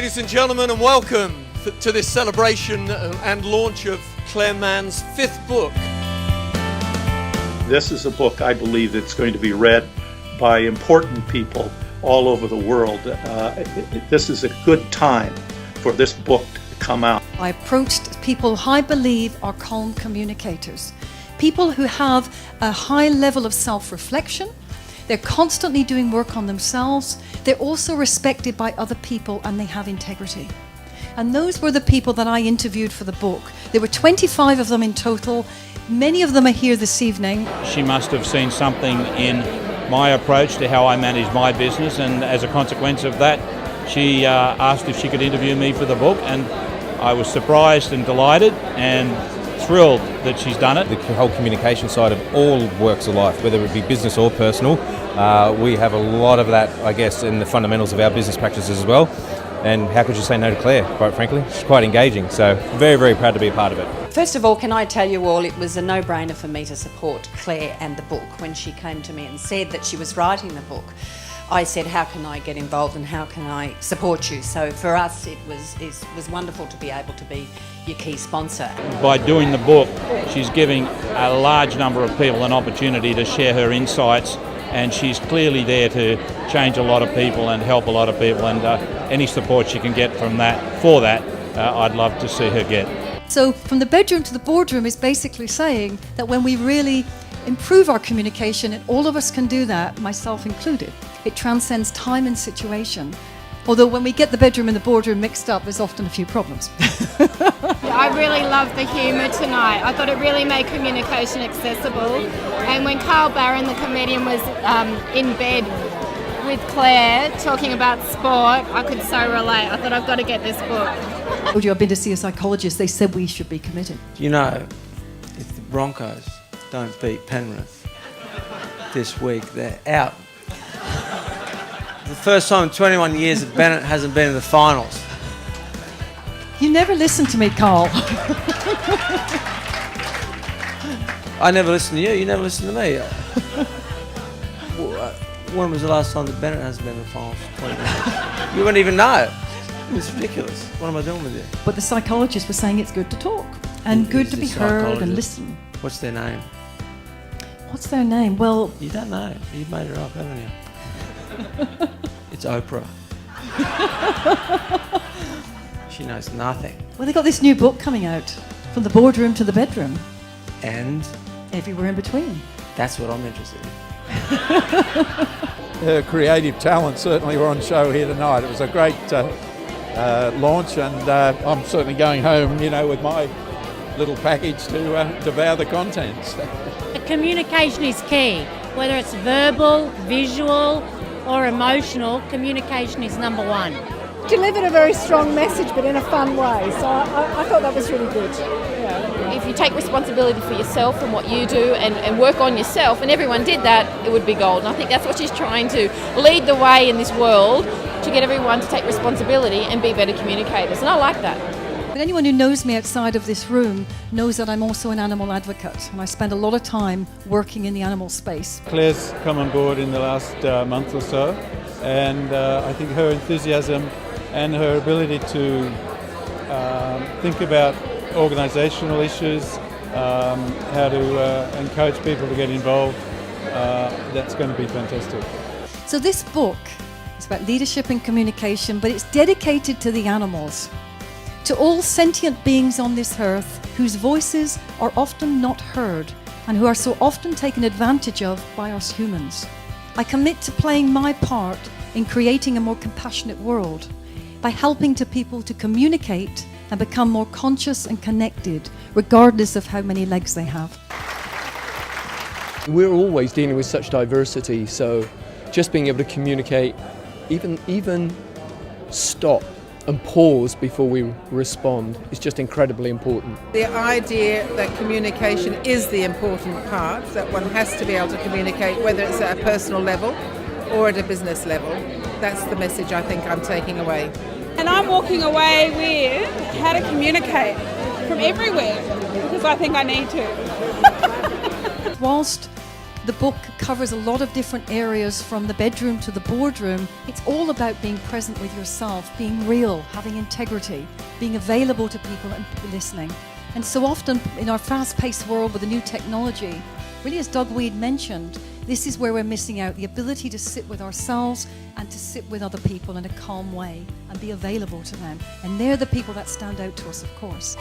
ladies and gentlemen, and welcome to this celebration and launch of Claire Mann's 5th book. This is a book I believe that's going to be read by important people all over the world. This is a good time for this book to come out. I approached people who I believe are calm communicators, people who have a high level of self-reflection. They're constantly doing work on themselves. They're also respected by other people, and they have integrity. And those were the people that I interviewed for the book. There were 25 of them in total. Many of them are here this evening. She must have seen something in my approach to how I manage my business, and as a consequence of that, she asked if she could interview me for the book, and I was surprised and delighted and thrilled that she's done it. The whole communication side of all walks of life, whether it be business or personal, we have a lot of that, I guess, in the fundamentals of our business practices as well. And how could you say no to Claire, quite frankly? She's quite engaging, so very, very proud to be a part of it. First of all, can I tell you all, it was a no-brainer for me to support Claire and the book. When she came to me and said that she was writing the book, I said, how can I get involved and how can I support you? So for us, it was wonderful to be able to be your key sponsor. By doing the book, she's giving a large number of people an opportunity to share her insights, and she's clearly there to change a lot of people and help a lot of people, and any support she can get from that, I'd love to see her get. So from the bedroom to the boardroom is basically saying that when we really improve our communication, and all of us can do that, myself included, it transcends time and situation. Although when we get the bedroom and the boardroom mixed up, there's often a few problems. I really loved the humour tonight. I thought it really made communication accessible. And when Carl Barron, the comedian, was in bed with Claire talking about sport, I could so relate. I thought, I've got to get this book. I told you I've been to see a psychologist. They said we should be committed. You know, if the Broncos don't beat Penrith this week, they're out. The first time in 21 years that Bennett hasn't been in the finals. You never listen to me, Carl. I never listen to you, you never listen to me. When was the last time that Bennett hasn't been in the finals? 20 years? You wouldn't even know. It's ridiculous. What am I doing with you? But the psychologist was saying it's good to talk and good to be heard and listen. What's their name? What's their name? Well, You don't know. You've made it up, haven't you? It's Oprah. She knows nothing. well, they got this new book coming out, From the Boardroom to the Bedroom, And everywhere in between. that's what I'm interested in. Her creative talent certainly were on show here tonight. It was a great launch, and I'm certainly going home, with my little package to devour the contents. The communication is key, whether it's verbal, visual or emotional. Communication is number one. Delivered a very strong message, but in a fun way. So I thought that was really good. Yeah. If you take responsibility for yourself and what you do and work on yourself, and everyone did that, it would be gold. And I think that's what she's trying to lead the way in this world, to get everyone to take responsibility and be better communicators. And I like that. But anyone who knows me outside of this room knows that I'm also an animal advocate, and I spend a lot of time working in the animal space. Claire's come on board in the last month or so, and I think her enthusiasm and her ability to think about organisational issues, how to encourage people to get involved, that's going to be fantastic. So this book is about leadership and communication, but it's dedicated to the animals, to all sentient beings on this earth whose voices are often not heard and who are so often taken advantage of by us humans. I commit to playing my part in creating a more compassionate world by helping people to communicate and become more conscious and connected, regardless of how many legs they have. We're always dealing with such diversity, so just being able to communicate, even stop and pause before we respond is just incredibly important. The idea that communication is the important part, that one has to be able to communicate, whether it's at a personal level or at a business level, that's the message I think I'm taking away. And I'm walking away with how to communicate from everywhere, because I think I need to. Whilst The book covers a lot of different areas from the bedroom to the boardroom. It's all about being present with yourself, being real, having integrity, being available to people and listening. And so often in our fast-paced world with the new technology, really as Doug Weed mentioned, this is where we're missing out, the ability to sit with ourselves and to sit with other people in a calm way and be available to them. And they're the people that stand out to us, of course.